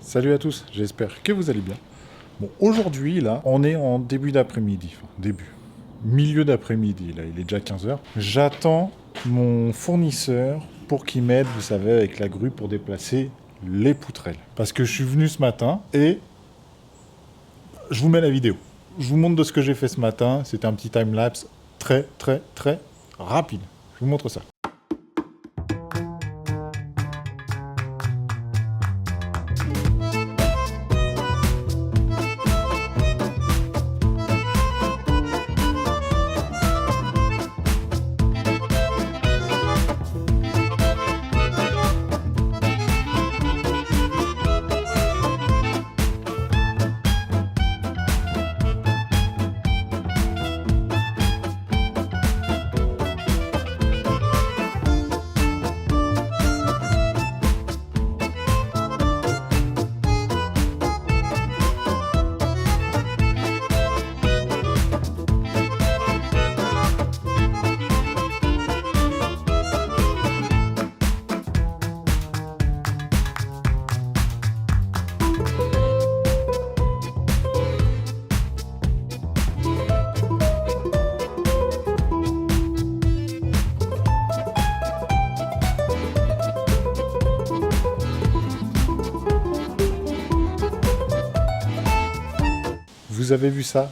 Salut à tous, j'espère que vous allez bien. Bon, aujourd'hui, là, on est en début d'après-midi. Enfin, milieu d'après-midi, là, il est déjà 15 heures. J'attends mon fournisseur pour qu'il m'aide, vous savez, avec la grue pour déplacer les poutrelles. Parce que je suis venu ce matin et je vous mets la vidéo. Je vous montre de ce que j'ai fait ce matin. C'était un petit time-lapse très rapide. Je vous montre ça. Vous avez vu ça?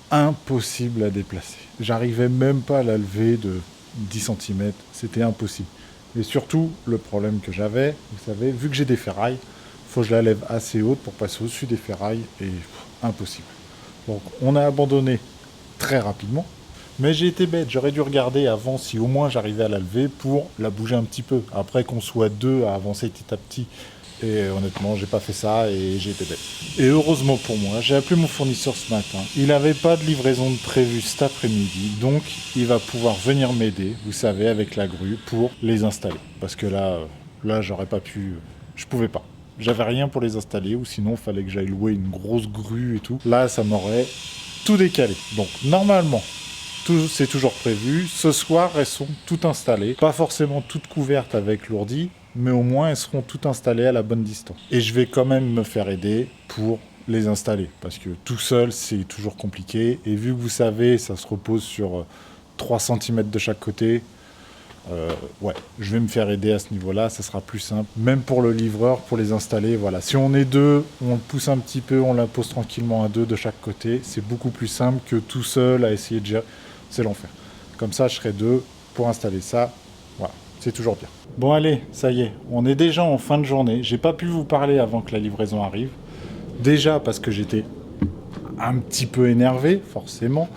Impossible à déplacer. J'arrivais même pas à la lever de 10 cm. C'était impossible. Et surtout, le problème que j'avais, vous savez, vu que j'ai des ferrailles, faut que je la lève assez haute pour passer au-dessus des ferrailles et impossible. Donc on a abandonné très rapidement. Mais j'ai été bête, j'aurais dû regarder avant si au moins j'arrivais à la lever pour la bouger un petit peu. Après qu'on soit deux à avancer petit à petit. Et honnêtement, j'ai pas fait ça et j'ai été bête. Et heureusement pour moi, j'ai appelé mon fournisseur ce matin. Il n'avait pas de livraison de prévue cet après-midi, donc il va pouvoir venir m'aider, vous savez, avec la grue pour les installer. Parce que là, j'aurais pas pu, je pouvais pas. J'avais rien pour les installer, ou sinon il fallait que j'aille louer une grosse grue et tout. Là, ça m'aurait tout décalé. Donc normalement, c'est toujours prévu. Ce soir, elles sont toutes installées. Pas forcément toutes couvertes avec l'ourdi, mais au moins elles seront toutes installées à la bonne distance. Et je vais quand même me faire aider pour les installer, parce que tout seul, c'est toujours compliqué. Et vu que vous savez, ça se repose sur 3 cm de chaque côté, ouais, je vais me faire aider à ce niveau-là, ça sera plus simple. Même pour le livreur, pour les installer, voilà. Si on est deux, on le pousse un petit peu, on la pose tranquillement à deux de chaque côté. C'est beaucoup plus simple que tout seul à essayer de gérer. C'est l'enfer. Comme ça, je serai deux pour installer ça. Voilà, c'est toujours bien. Bon allez, ça y est, on est déjà en fin de journée. J'ai pas pu vous parler avant que la livraison arrive. Déjà parce que j'étais un petit peu énervé, forcément.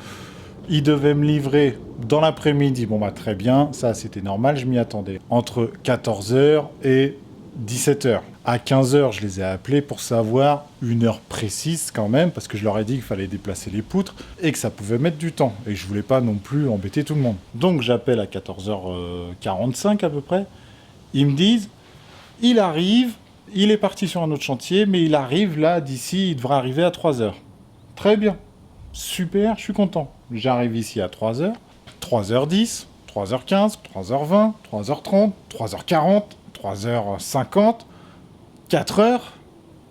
Il devait me livrer dans l'après-midi. Bon bah très bien, ça c'était normal, je m'y attendais. Entre 14 h et 17 h. À 15 h, je les ai appelés pour savoir une heure précise quand même, parce que je leur ai dit qu'il fallait déplacer les poutres et que ça pouvait mettre du temps. Et je voulais pas non plus embêter tout le monde. Donc j'appelle à 14 h 45 à peu près. Ils me disent, il arrive, il est parti sur un autre chantier, mais il arrive là, d'ici, il devrait arriver à 3 h. Très bien, super, je suis content. J'arrive ici à 3 h, 3 h 10, 3 h 15, 3 h 20, 3 h 30, 3 h 40, 3 h 50, 4 h,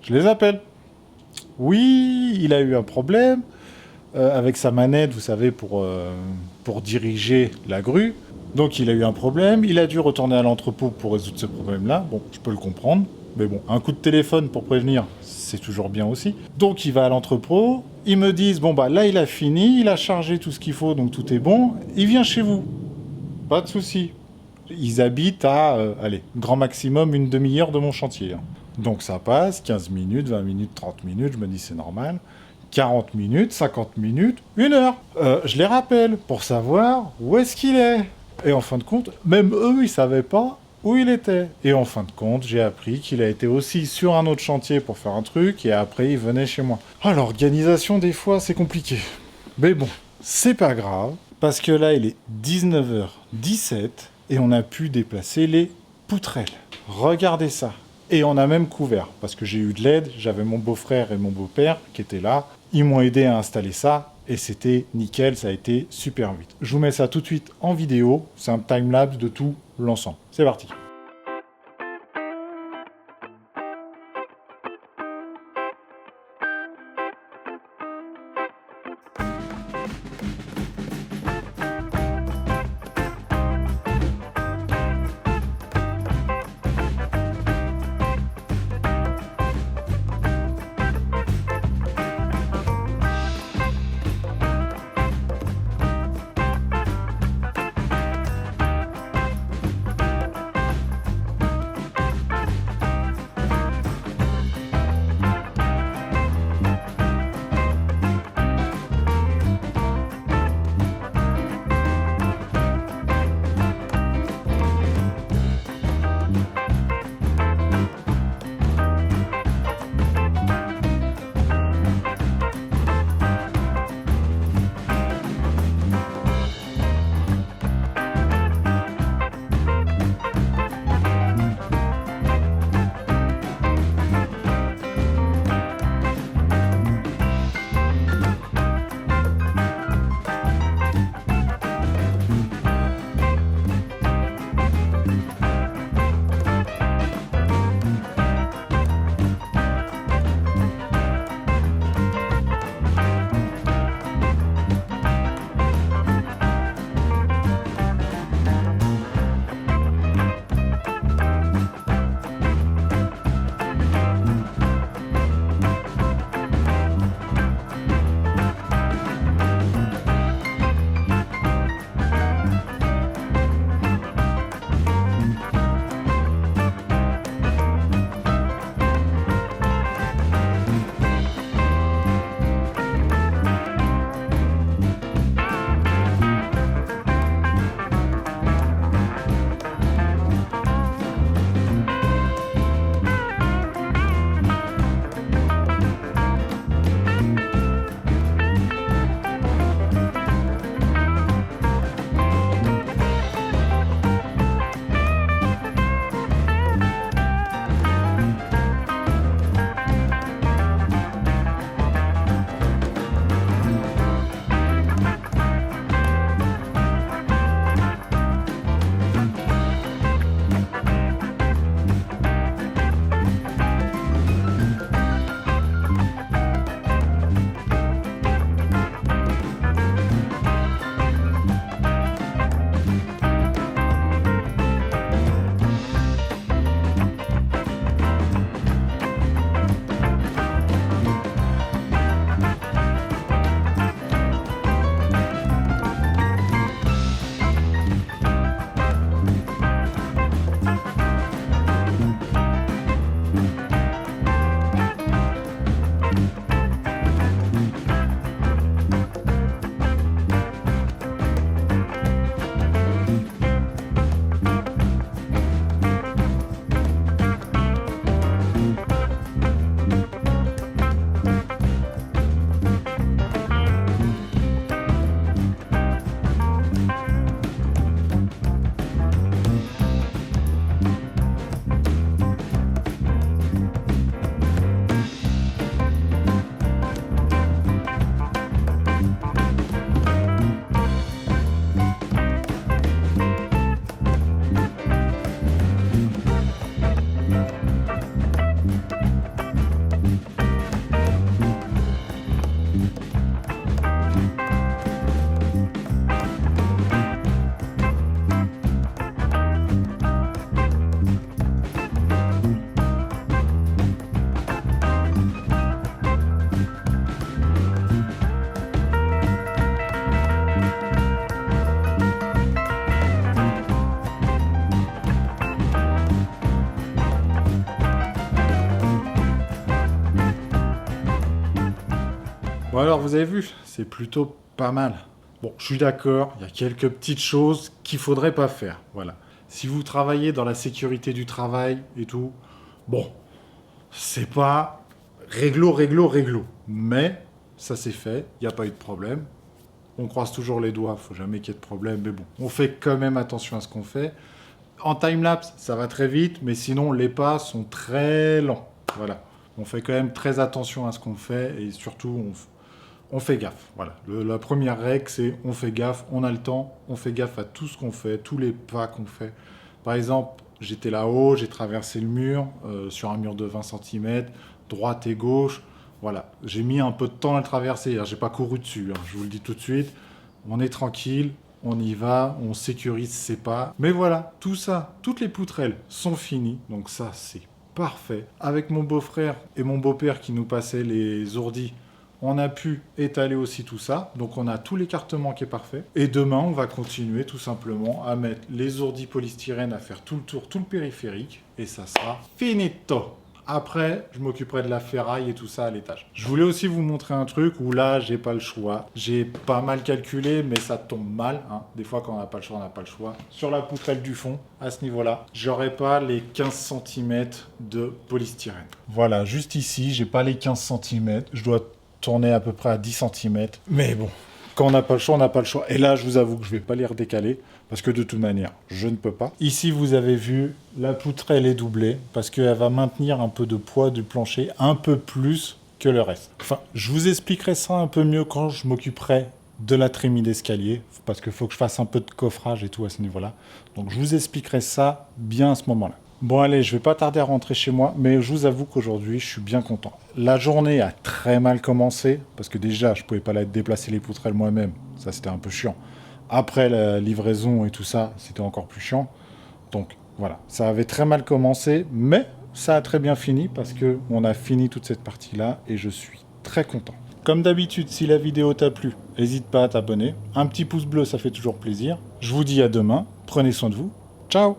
je les appelle. Oui, il a eu un problème avec sa manette, vous savez, pour diriger la grue. Donc il a eu un problème, il a dû retourner à l'entrepôt pour résoudre ce problème-là. Bon, je peux le comprendre, mais bon, un coup de téléphone pour prévenir, c'est toujours bien aussi. Donc il va à l'entrepôt, ils me disent, bon bah là il a fini, il a chargé tout ce qu'il faut, donc tout est bon, il vient chez vous. Pas de souci. Ils habitent à, allez, grand maximum une demi-heure de mon chantier. Hein. Donc ça passe, 15 minutes, 20 minutes, 30 minutes, je me dis c'est normal. 40 minutes, 50 minutes, 1 heure. Je les rappelle pour savoir où est-ce qu'il est. Et en fin de compte, même eux, ils savaient pas où il était. Et en fin de compte, j'ai appris qu'il a été aussi sur un autre chantier pour faire un truc, et après, il venait chez moi. Ah, l'organisation, des fois, c'est compliqué. Mais bon, c'est pas grave, parce que là, il est 19 h 17, et on a pu déplacer les poutrelles. Regardez ça. Et on a même couvert, parce que j'ai eu de l'aide, j'avais mon beau-frère et mon beau-père qui étaient là. Ils m'ont aidé à installer ça, et c'était nickel, ça a été super vite. Je vous mets ça tout de suite en vidéo, c'est un time-lapse de tout l'ensemble. C'est parti. Bon alors, vous avez vu, c'est plutôt pas mal. Bon, je suis d'accord, il y a quelques petites choses qu'il faudrait pas faire, voilà. Si vous travaillez dans la sécurité du travail et tout, bon, c'est pas réglo. Mais ça s'est fait, il n'y a pas eu de problème. On croise toujours les doigts, faut jamais qu'il y ait de problème, mais bon, on fait quand même attention à ce qu'on fait. En timelapse, ça va très vite, mais sinon, les pas sont très lents. Voilà. On fait quand même très attention à ce qu'on fait et surtout, on fait gaffe. Voilà. La première règle, c'est on fait gaffe, on a le temps, on fait gaffe à tout ce qu'on fait, tous les pas qu'on fait. Par exemple, j'étais là-haut, j'ai traversé le mur, sur un mur de 20 cm, droite et gauche. Voilà. J'ai mis un peu de temps à le traverser. J'ai pas couru dessus, hein, je vous le dis tout de suite. On est tranquille, on y va, on sécurise ses pas. Mais voilà, tout ça, toutes les poutrelles sont finies. Donc ça, c'est parfait. Avec mon beau-frère et mon beau-père qui nous passaient les ourdis, on a pu étaler aussi tout ça. Donc on a tout l'écartement qui est parfait. Et demain, on va continuer tout simplement à mettre les ourdis polystyrène, à faire tout le tour, tout le périphérique. Et ça sera finito. Après, je m'occuperai de la ferraille et tout ça à l'étage. Je voulais aussi vous montrer un truc où là, j'ai pas le choix. J'ai pas mal calculé, mais ça tombe mal, hein. Des fois, quand on n'a pas le choix, on n'a pas le choix. Sur la poutrelle du fond, à ce niveau-là, j'aurai pas les 15 cm de polystyrène. Voilà, juste ici, j'ai pas les 15 cm. Je dois tourner à peu près à 10 cm. Mais bon, quand on n'a pas le choix, on n'a pas le choix. Et là, je vous avoue que je vais pas les redécaler, parce que de toute manière, je ne peux pas. Ici, vous avez vu, la poutrelle est doublée, parce qu'elle va maintenir un peu de poids du plancher, un peu plus que le reste. Enfin, je vous expliquerai ça un peu mieux quand je m'occuperai de la trémie d'escalier, parce qu'il faut que je fasse un peu de coffrage et tout à ce niveau-là. Donc, je vous expliquerai ça bien à ce moment-là. Bon allez, je vais pas tarder à rentrer chez moi, mais je vous avoue qu'aujourd'hui, je suis bien content. La journée a très mal commencé, parce que déjà, je pouvais pas déplacer les poutrelles moi-même, ça c'était un peu chiant. Après la livraison et tout ça, c'était encore plus chiant. Donc voilà, ça avait très mal commencé, mais ça a très bien fini, parce qu'on a fini toute cette partie-là, et je suis très content. Comme d'habitude, si la vidéo t'a plu, n'hésite pas à t'abonner. Un petit pouce bleu, ça fait toujours plaisir. Je vous dis à demain, prenez soin de vous, ciao!